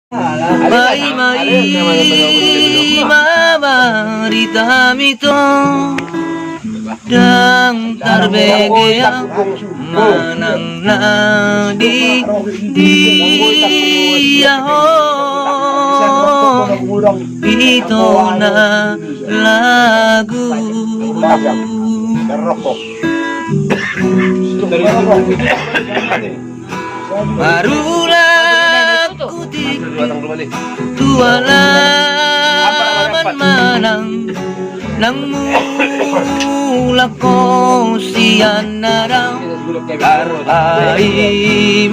May mabarita mito Dang tarbegea manang na di ako ito na lagu Marulang kutik tualaman manang nang mulak ko siyan na raw ay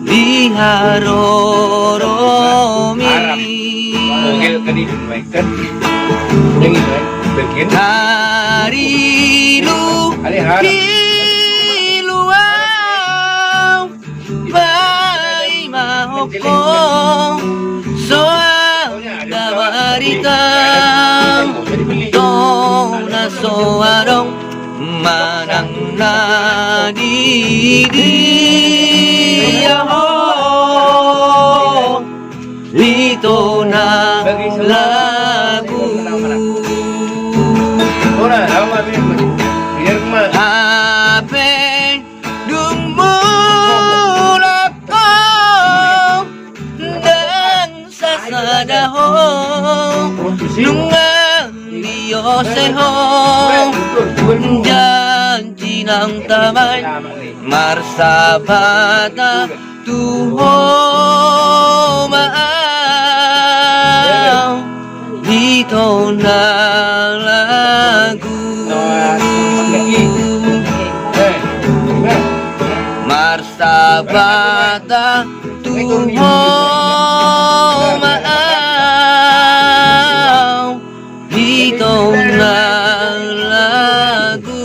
diharoromi harilu hiluaw bay mahokong soang dawaritang na soarong manang nadidiyahong ito na lagu Ape dumulak ko dan sasadaho nungang diyoseho janji ng tamay marsabata tuho maaw dito na lagu marsabata tuho maaw dito na lagu